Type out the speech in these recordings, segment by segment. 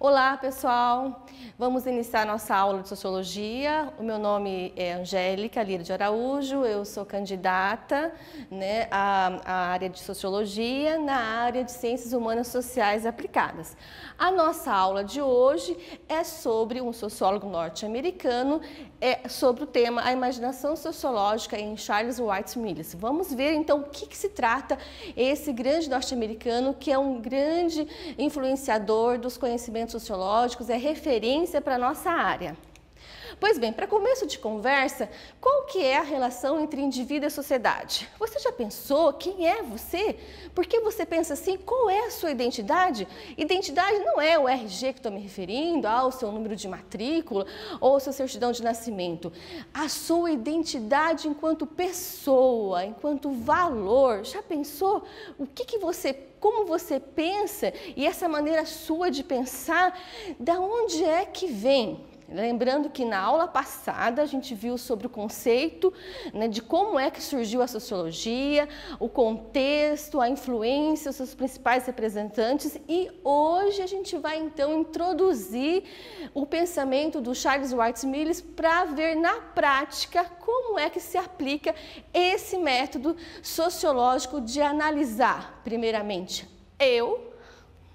Olá, pessoal! Vamos iniciar nossa aula de Sociologia. O meu nome é Angélica Lira de Araújo, eu sou candidata à área de Sociologia na área de Ciências Humanas Sociais Aplicadas. A nossa aula de hoje é sobre um sociólogo norte-americano, sobre o tema A Imaginação Sociológica em Charles White Mills. Vamos ver então o que se trata esse grande norte-americano que é um grande influenciador dos conhecimentos sociológicos, é referência para a nossa área. Pois bem, para começo de conversa, qual que é a relação entre indivíduo e sociedade? Você já pensou quem é você? Por que você pensa assim? Qual é a sua identidade? Identidade não é o RG que estou me referindo, o seu número de matrícula ou o seu certidão de nascimento. A sua identidade enquanto pessoa, enquanto valor. Já pensou como você pensa e essa maneira sua de pensar, da onde é que vem? Lembrando que na aula passada a gente viu sobre o conceito de como é que surgiu a sociologia, o contexto, a influência, os seus principais representantes e hoje a gente vai então introduzir o pensamento do Charles White Mills para ver na prática como é que se aplica esse método sociológico de analisar, primeiramente, eu,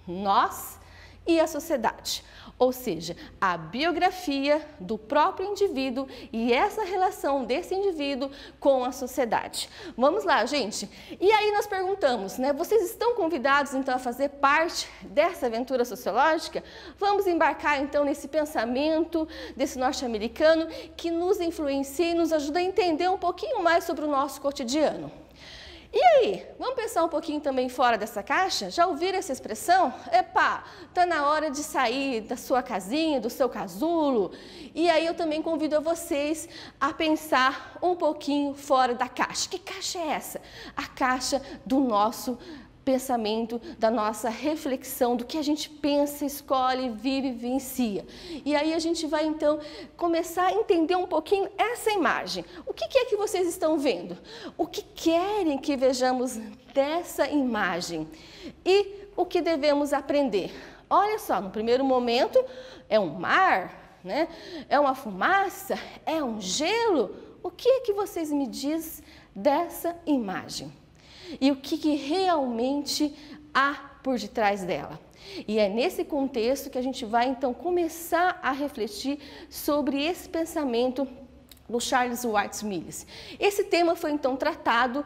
nós e a sociedade. Ou seja, a biografia do próprio indivíduo e essa relação desse indivíduo com a sociedade. Vamos lá, gente. E aí nós perguntamos, vocês estão convidados então a fazer parte dessa aventura sociológica? Vamos embarcar então nesse pensamento desse norte-americano que nos influencia e nos ajuda a entender um pouquinho mais sobre o nosso cotidiano. E aí, vamos pensar um pouquinho também fora dessa caixa? Já ouviram essa expressão? Tá na hora de sair da sua casinha, do seu casulo. E aí eu também convido a vocês a pensar um pouquinho fora da caixa. Que caixa é essa? A caixa do nosso pensamento, da nossa reflexão, do que a gente pensa, escolhe, vive, vivencia. E aí a gente vai então começar a entender um pouquinho essa imagem. O que é que vocês estão vendo? O que querem que vejamos dessa imagem? E o que devemos aprender? Olha só, no primeiro momento é um mar, é uma fumaça, é um gelo. O que é que vocês me dizem dessa imagem? E o que realmente há por detrás dela. E é nesse contexto que a gente vai então começar a refletir sobre esse pensamento do Charles White Mills. Esse tema foi então tratado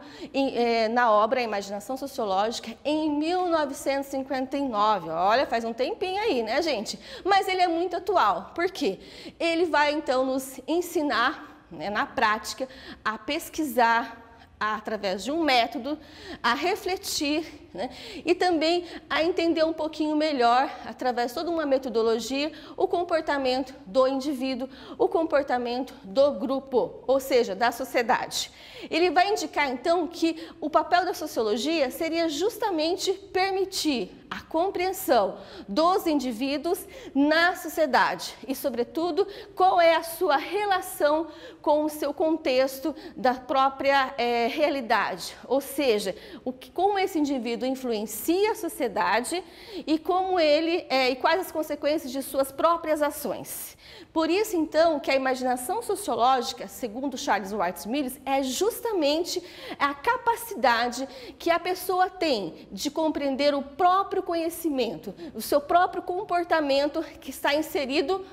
na obra A Imaginação Sociológica em 1959. Olha, faz um tempinho aí, gente? Mas ele é muito atual. Por quê? Ele vai então nos ensinar, na prática, a pesquisar, através de um método, a refletir e também a entender um pouquinho melhor, através de toda uma metodologia, o comportamento do indivíduo, o comportamento do grupo, ou seja, da sociedade. Ele vai indicar então que o papel da sociologia seria justamente permitir a compreensão dos indivíduos na sociedade e, sobretudo, qual é a sua relação com o seu contexto da própria realidade, ou seja, como esse indivíduo influencia a sociedade e como e quais as consequências de suas próprias ações. Por isso, então, que a imaginação sociológica, segundo Charles White Mills, é justamente a capacidade que a pessoa tem de compreender o próprio conhecimento, o seu próprio comportamento que está inserido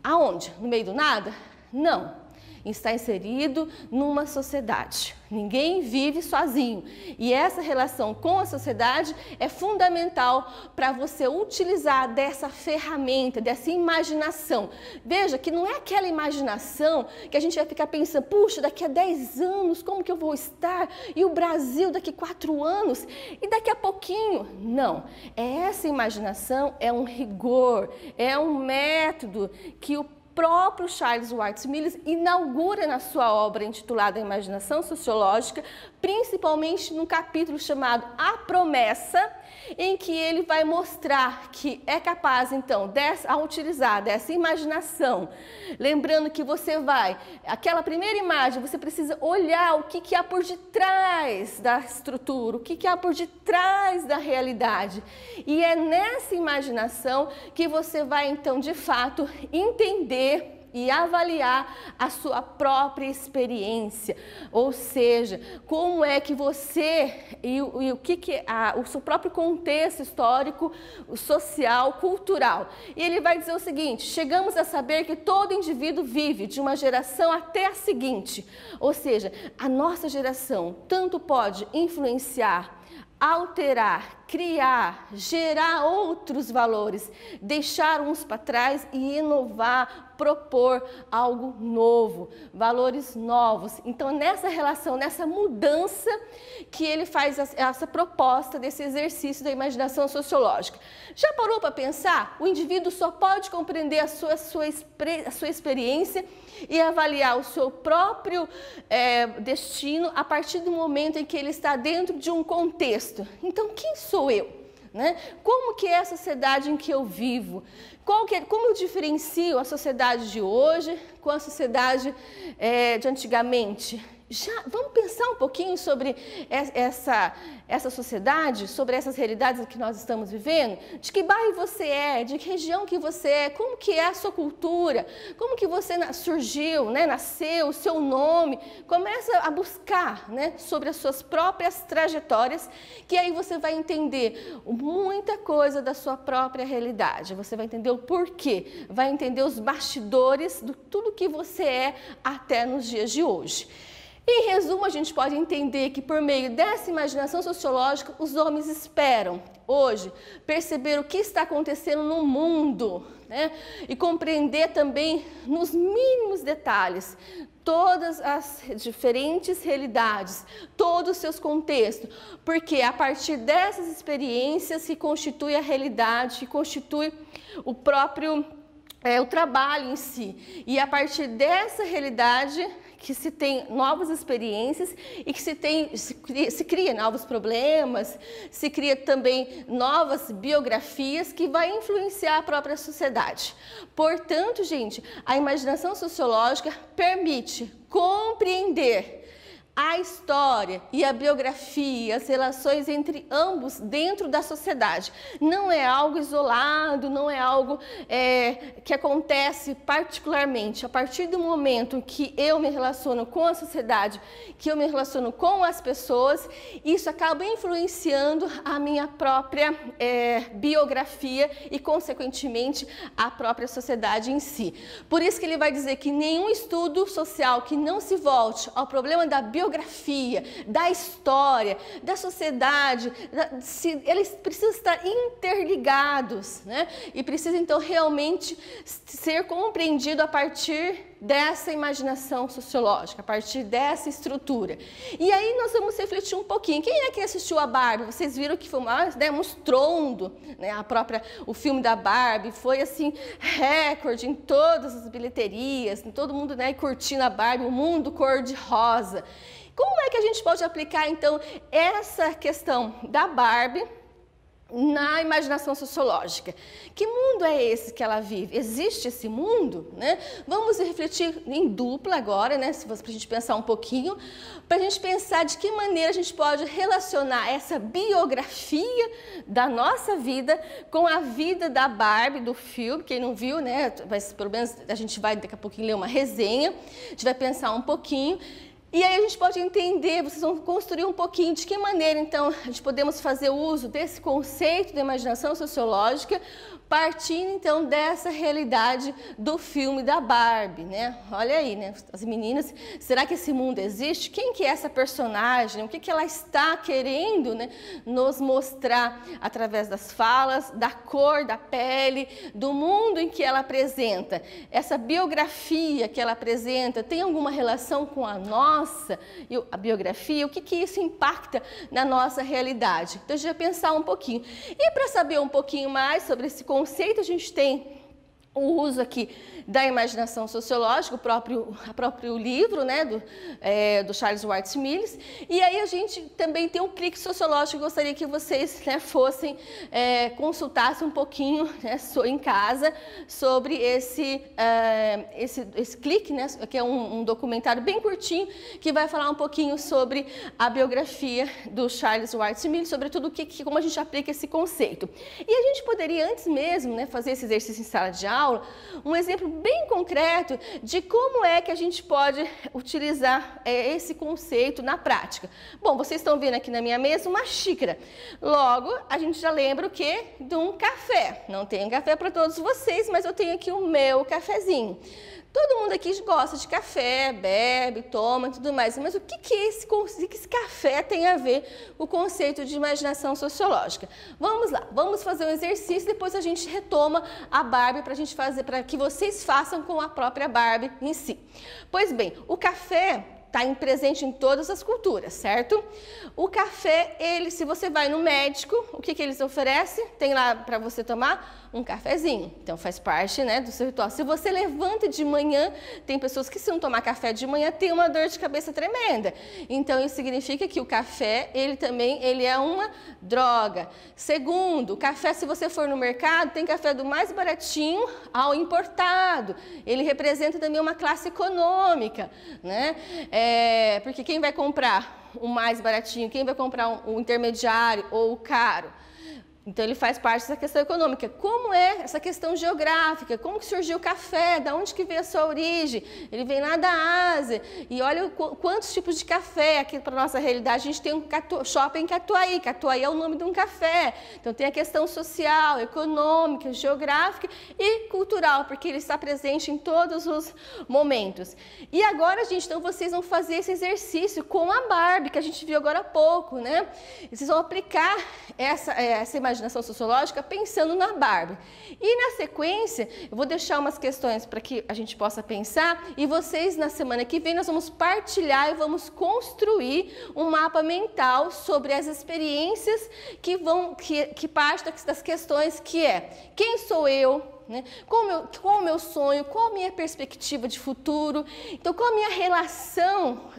aonde? No meio do nada? Não. Está inserido numa sociedade. Ninguém vive sozinho. E essa relação com a sociedade é fundamental para você utilizar dessa ferramenta, dessa imaginação. Veja que não é aquela imaginação que a gente vai ficar pensando, puxa, daqui a 10 anos, como que eu vou estar? E o Brasil daqui a 4 anos? E daqui a pouquinho? Não. Essa imaginação é um rigor, é um método que o próprio Charles White Mills inaugura na sua obra intitulada Imaginação Sociológica, principalmente num capítulo chamado A Promessa, em que ele vai mostrar que é capaz, então, ao utilizar dessa imaginação, lembrando que você aquela primeira imagem, você precisa olhar o que há por detrás da estrutura, o que há por detrás da realidade. E é nessa imaginação que você vai, então, de fato, entender e avaliar a sua própria experiência, ou seja, como é que você e o seu próprio contexto histórico, social, cultural. E ele vai dizer o seguinte: chegamos a saber que todo indivíduo vive de uma geração até a seguinte, ou seja, a nossa geração tanto pode influenciar, alterar, criar, gerar outros valores, deixar uns para trás e inovar, propor algo novo, valores novos. Então, nessa relação, nessa mudança que ele faz essa proposta desse exercício da imaginação sociológica. Já parou para pensar? O indivíduo só pode compreender a sua experiência e avaliar o seu próprio destino a partir do momento em que ele está dentro de um contexto. Então, quem sou eu? Né? Como que é a sociedade em que eu vivo? Como eu diferencio a sociedade de hoje com a sociedade de antigamente? Vamos pensar um pouquinho sobre essa sociedade, sobre essas realidades que nós estamos vivendo? De que bairro você é, de que região que você é, como que é a sua cultura, como que você surgiu, né, nasceu, o seu nome. Começa a buscar, né, sobre as suas próprias trajetórias, que aí você vai entender muita coisa da sua própria realidade. Você vai entender o porquê, vai entender os bastidores de tudo que você é até nos dias de hoje. Em resumo, a gente pode entender que por meio dessa imaginação sociológica, os homens esperam hoje perceber o que está acontecendo no mundo, né? E compreender também nos mínimos detalhes todas as diferentes realidades, todos os seus contextos, porque a partir dessas experiências se constitui a realidade, que constitui o próprio o trabalho em si. E a partir dessa realidade que se tem novas experiências e que se cria novos problemas, se cria também novas biografias que vai influenciar a própria sociedade. Portanto, gente, a imaginação sociológica permite compreender a história e a biografia, as relações entre ambos dentro da sociedade. Não é algo isolado, não é algo que acontece particularmente. A partir do momento que eu me relaciono com a sociedade, que eu me relaciono com as pessoas, isso acaba influenciando a minha própria biografia e, consequentemente, a própria sociedade em si. Por isso que ele vai dizer que nenhum estudo social que não se volte ao problema da biografia, da história, da sociedade, eles precisam estar interligados, né? E precisa então realmente ser compreendido a partir dessa imaginação sociológica, a partir dessa estrutura. E aí nós vamos refletir um pouquinho. Quem é que assistiu a Barbie? Vocês viram que foi um estrondo, né? O filme da Barbie foi assim recorde em todas as bilheterias, todo mundo, né, curtindo a Barbie, o mundo cor-de-rosa. Como é que a gente pode aplicar então essa questão da Barbie na imaginação sociológica? Que mundo é esse que ela vive? Existe esse mundo, né? Vamos refletir em dupla agora, né? Para a gente pensar um pouquinho, para a gente pensar de que maneira a gente pode relacionar essa biografia da nossa vida com a vida da Barbie, do filme. Quem não viu, né? Mas pelo menos a gente vai daqui a pouquinho ler uma resenha, a gente vai pensar um pouquinho. E aí a gente pode entender, vocês vão construir um pouquinho de que maneira, então, a gente podemos fazer uso desse conceito da imaginação sociológica, partindo, então, dessa realidade do filme da Barbie, né? Olha aí, né? As meninas, será que esse mundo existe? Quem que é essa personagem? O que que ela está querendo, né, nos mostrar através das falas, da cor da pele, do mundo em que ela apresenta? Essa biografia que ela apresenta tem alguma relação com a nossa biografia? O que que isso impacta na nossa realidade? Então, a gente vai pensar um pouquinho. E para saber um pouquinho mais sobre esse conceito, a gente tem o uso aqui da imaginação sociológica, o próprio livro, né, do Charles Wright Mills. E aí a gente também tem um clique sociológico que eu gostaria que vocês, né, consultassem um pouquinho, né, em casa sobre esse clique, né, que é um documentário bem curtinho que vai falar um pouquinho sobre a biografia do Charles Wright Mills, sobre tudo como a gente aplica esse conceito. E a gente poderia antes mesmo, né, fazer esse exercício em sala de aula, um exemplo bem concreto de como é que a gente pode utilizar esse conceito na prática. Bom, vocês estão vendo aqui na minha mesa uma xícara. Logo, a gente já lembra o quê? De um café. Não tenho café para todos vocês, mas eu tenho aqui o meu cafezinho. Todo mundo aqui gosta de café, bebe, toma e tudo mais, mas o que esse café tem a ver com o conceito de imaginação sociológica? Vamos lá, vamos fazer um exercício, depois a gente retoma a Barbie para a gente fazer, para que vocês façam com a própria Barbie em si. Pois bem, o café está presente em todas as culturas, certo? O café, se você vai no médico, o que eles oferecem? Tem lá para você tomar um cafezinho. Então faz parte, né, do seu ritual. Se você levanta de manhã, tem pessoas que se não tomar café de manhã tem uma dor de cabeça tremenda. Então isso significa que o café, ele é uma droga. Segundo, o café, se você for no mercado, tem café do mais baratinho ao importado. Ele representa também uma classe econômica, né? Porque quem vai comprar o mais baratinho, quem vai comprar o intermediário ou o caro? Então, ele faz parte dessa questão econômica. Como é essa questão geográfica? Como que surgiu o café? Da onde que veio a sua origem? Ele vem lá da Ásia. E olha quantos tipos de café aqui para a nossa realidade. A gente tem um shopping em Catuaí. Catuaí é o nome de um café. Então, tem a questão social, econômica, geográfica e cultural, porque ele está presente em todos os momentos. E agora, gente, então vocês vão fazer esse exercício com a Barbie, que a gente viu agora há pouco, né? E vocês vão aplicar essa imaginação sociológica pensando na Barbie. E na sequência, eu vou deixar umas questões para que a gente possa pensar e vocês, na semana que vem, nós vamos partilhar e vamos construir um mapa mental sobre as experiências que partem das questões que é: quem sou eu? Né? Qual o meu sonho, qual a minha perspectiva de futuro, então qual a minha relação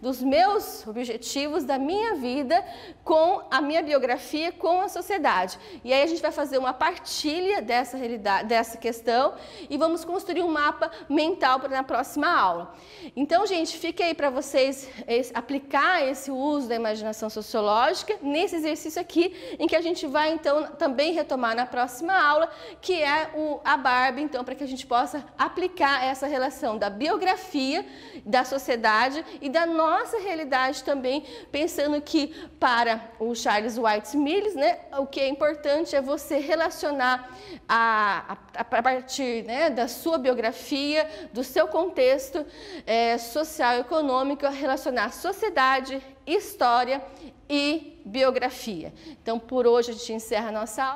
dos meus objetivos, da minha vida com a minha biografia, com a sociedade. E aí a gente vai fazer uma partilha dessa realidade, dessa questão e vamos construir um mapa mental para na próxima aula. Então, gente, fica aí para vocês aplicar esse uso da imaginação sociológica nesse exercício aqui, em que a gente vai então também retomar na próxima aula, que é a Barbie, então, para que a gente possa aplicar essa relação da biografia, da sociedade e da nossa realidade também, pensando que para o Charles Wright Mills, né, o que é importante é você relacionar a partir, né, da sua biografia, do seu contexto social e econômico, relacionar sociedade, história e biografia. Então, por hoje a gente encerra a nossa aula.